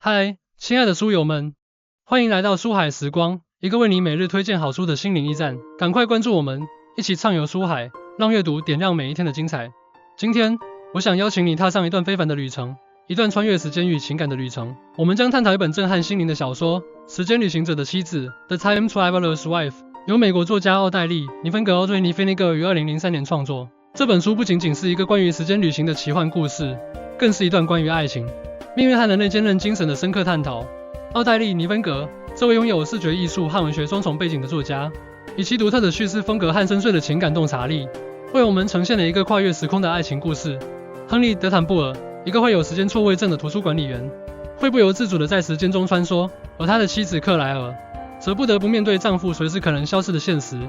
嗨，亲爱的书友们，欢迎来到书海时光，一个为你每日推荐好书的心灵驿站。赶快关注我们，一起畅游书海，让阅读点亮每一天的精彩。今天，我想邀请你踏上一段非凡的旅程，一段穿越时间与情感的旅程。我们将探讨一本震撼心灵的小说《时间旅行者的妻子》The Time Traveler's Wife， 由美国作家奥黛丽·尼芬格 Audrey Niffenegger 于2003年创作。这本书不仅仅是一个关于时间旅行的奇幻故事，更是一段关于爱情、命运和人类坚韧精神的深刻探讨。奥黛丽·尼芬格，这位拥有视觉艺术和文学双重背景的作家，以其独特的叙事风格和深邃的情感洞察力，为我们呈现了一个跨越时空的爱情故事。亨利·德坦布尔，一个患有时间错位症的图书管理员，会不由自主地在时间中穿梭，而他的妻子克莱尔，则不得不面对丈夫随时可能消失的现实。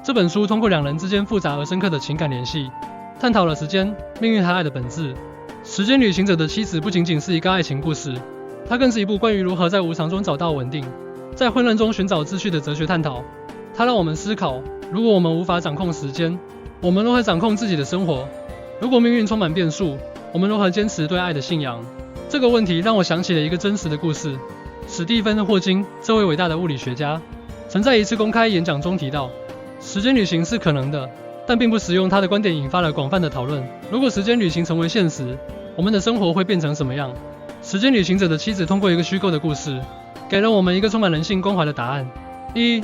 这本书通过两人之间复杂而深刻的情感联系，探讨了时间、命运和爱的本质。时间旅行者的妻子不仅仅是一个爱情故事，它更是一部关于如何在无常中找到稳定，在混乱中寻找秩序的哲学探讨。它让我们思考，如果我们无法掌控时间，我们如何掌控自己的生活？如果命运充满变数，我们如何坚持对爱的信仰？这个问题让我想起了一个真实的故事。史蒂芬·霍金这位伟大的物理学家，曾在一次公开演讲中提到，时间旅行是可能的，但并不实用。他的观点引发了广泛的讨论。如果时间旅行成为现实，我们的生活会变成什么样？时间旅行者的妻子通过一个虚构的故事，给了我们一个充满人性关怀的答案。1.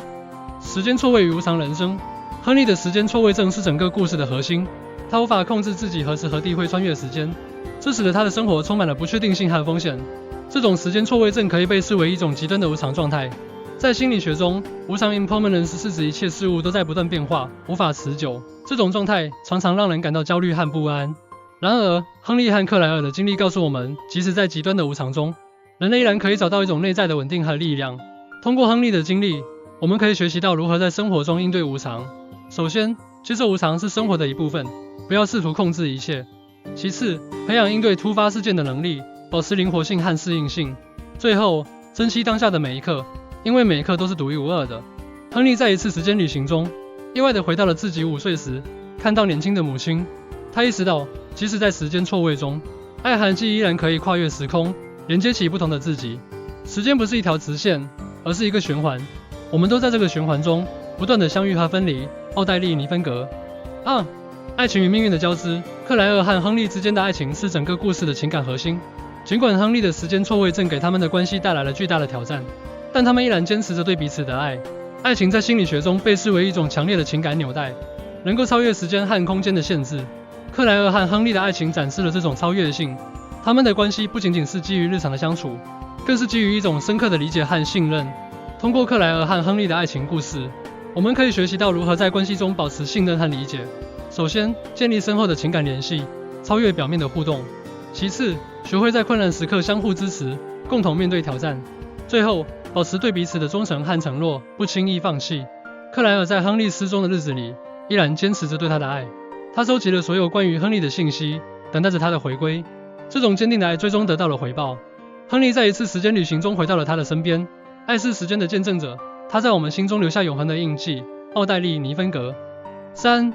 时间错位与无常人生。亨利的时间错位症是整个故事的核心，他无法控制自己何时何地会穿越时间，这使得他的生活充满了不确定性和风险。这种时间错位症可以被视为一种极端的无常状态。在心理学中，无常 impermanence 是指一切事物都在不断变化，无法持久。这种状态常常让人感到焦虑和不安。然而，亨利和克莱尔的经历告诉我们，即使在极端的无常中，人类依然可以找到一种内在的稳定和力量。通过亨利的经历，我们可以学习到如何在生活中应对无常。首先，接受无常是生活的一部分，不要试图控制一切。其次，培养应对突发事件的能力，保持灵活性和适应性。最后，珍惜当下的每一刻，因为每一刻都是独一无二的。亨利在一次时间旅行中，意外地回到了自己5岁时，看到年轻的母亲。他意识到，即使在时间错位中，爱和记忆依然可以跨越时空，连接起不同的自己。时间不是一条直线，而是一个循环。我们都在这个循环中，不断的相遇和分离。奥黛丽·尼芬格。2. 爱情与命运的交织。克莱尔和亨利之间的爱情是整个故事的情感核心。尽管亨利的时间错位症给他们的关系带来了巨大的挑战，但他们依然坚持着对彼此的爱。爱情在心理学中被视为一种强烈的情感纽带，能够超越时间和空间的限制。克莱尔和亨利的爱情展示了这种超越性。他们的关系不仅仅是基于日常的相处，更是基于一种深刻的理解和信任。通过克莱尔和亨利的爱情故事，我们可以学习到如何在关系中保持信任和理解。首先，建立深厚的情感联系，超越表面的互动。其次，学会在困难时刻相互支持，共同面对挑战。最后，保持对彼此的忠诚和承诺，不轻易放弃。克莱尔在亨利失踪的日子里，依然坚持着对他的爱。他收集了所有关于亨利的信息，等待着他的回归。这种坚定的爱最终得到了回报。亨利在一次时间旅行中回到了他的身边。爱是时间的见证者，他在我们心中留下永恒的印记。奥黛丽·尼芬格。3.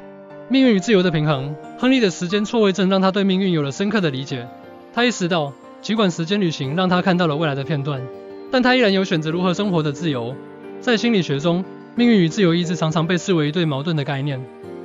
命运与自由的平衡。亨利的时间错位症让他对命运有了深刻的理解。他意识到，尽管时间旅行让他看到了未来的片段，但他依然有选择如何生活的自由。在心理学中，命运与自由意志常常被视为一对矛盾的概念。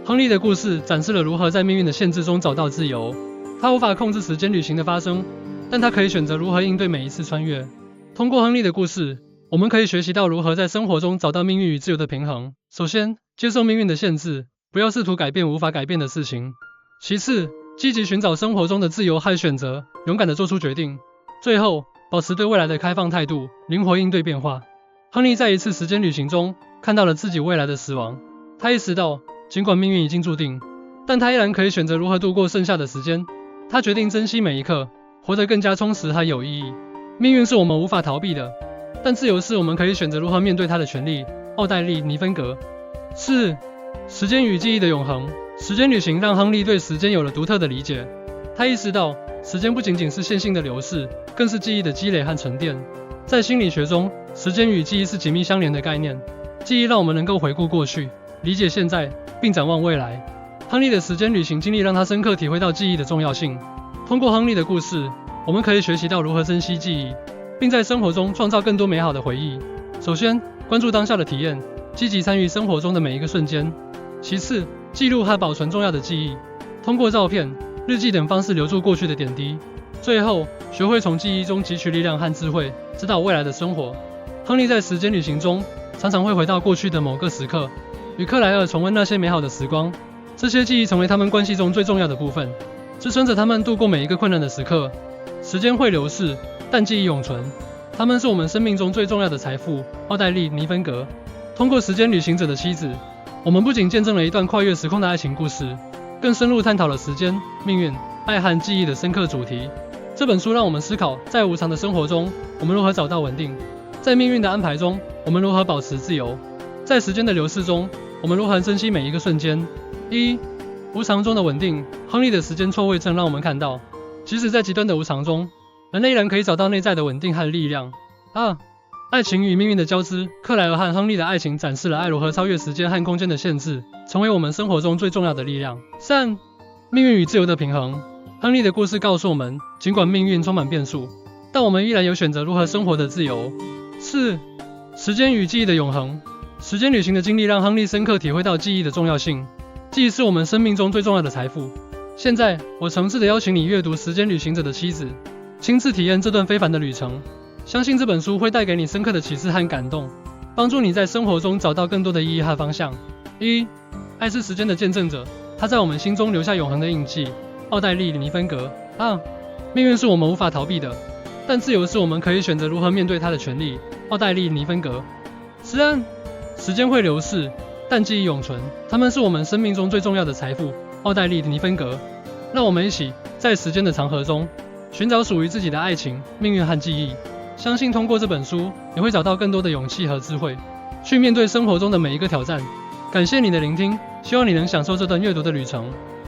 亨利的故事展示了如何在命运的限制中找到自由。他无法控制时间旅行的发生，但他可以选择如何应对每一次穿越。通过亨利的故事，我们可以学习到如何在生活中找到命运与自由的平衡。首先，接受命运的限制，不要试图改变无法改变的事情。其次，积极寻找生活中的自由和选择，勇敢地做出决定。最后，保持对未来的开放态度，灵活应对变化。亨利在一次时间旅行中看到了自己未来的死亡。他意识到，尽管命运已经注定，但他依然可以选择如何度过剩下的时间。他决定珍惜每一刻，活得更加充实和有意义。命运是我们无法逃避的，但自由是我们可以选择如何面对它的权利。奥黛丽·尼芬格。4. 时间与记忆的永恒。时间旅行让亨利对时间有了独特的理解。他意识到，时间不仅仅是线性的流逝，更是记忆的积累和沉淀。在心理学中，时间与记忆是紧密相连的概念。记忆让我们能够回顾过去，理解现在，并展望未来。亨利的时间旅行经历让他深刻体会到记忆的重要性。通过亨利的故事，我们可以学习到如何珍惜记忆，并在生活中创造更多美好的回忆。首先，关注当下的体验，积极参与生活中的每一个瞬间。其次，记录和保存重要的记忆，通过照片、日记等方式留住过去的点滴。最后，学会从记忆中汲取力量和智慧，指导未来的生活。亨利在时间旅行中常常会回到过去的某个时刻，与克莱尔重温那些美好的时光。这些记忆成为他们关系中最重要的部分，支撑着他们度过每一个困难的时刻。时间会流逝，但记忆永存。他们是我们生命中最重要的财富。奥黛丽·尼芬格。通过时间旅行者的妻子，我们不仅见证了一段跨越时空的爱情故事，更深入探讨了时间、命运、爱和记忆的深刻主题。这本书让我们思考，在无常的生活中，我们如何找到稳定；在命运的安排中，我们如何保持自由；在时间的流逝中，我们如何珍惜每一个瞬间。无常中的稳定。亨利的时间错位症让我们看到，即使在极端的无常中，人类依然可以找到内在的稳定和力量。爱情与命运的交织。克莱尔和亨利的爱情展示了爱如何超越时间和空间的限制，成为我们生活中最重要的力量。命运与自由的平衡。亨利的故事告诉我们，尽管命运充满变数，但我们依然有选择如何生活的自由。时间与记忆的永恒。时间旅行的经历让亨利深刻体会到记忆的重要性。记忆是我们生命中最重要的财富。现在，我诚挚地邀请你阅读《时间旅行者的妻子》，亲自体验这段非凡的旅程。相信这本书会带给你深刻的启示和感动，帮助你在生活中找到更多的意义和方向。爱是时间的见证者，它在我们心中留下永恒的印记。奥黛丽·尼芬格。命运是我们无法逃避的，但自由是我们可以选择如何面对它的权利。奥黛丽·尼芬格。时间会流逝，但记忆永存，它们是我们生命中最重要的财富。奥黛丽·尼芬格。让我们一起在时间的长河中寻找属于自己的爱情、命运和记忆。相信通过这本书，你会找到更多的勇气和智慧，去面对生活中的每一个挑战。感谢你的聆听，希望你能享受这段阅读的旅程。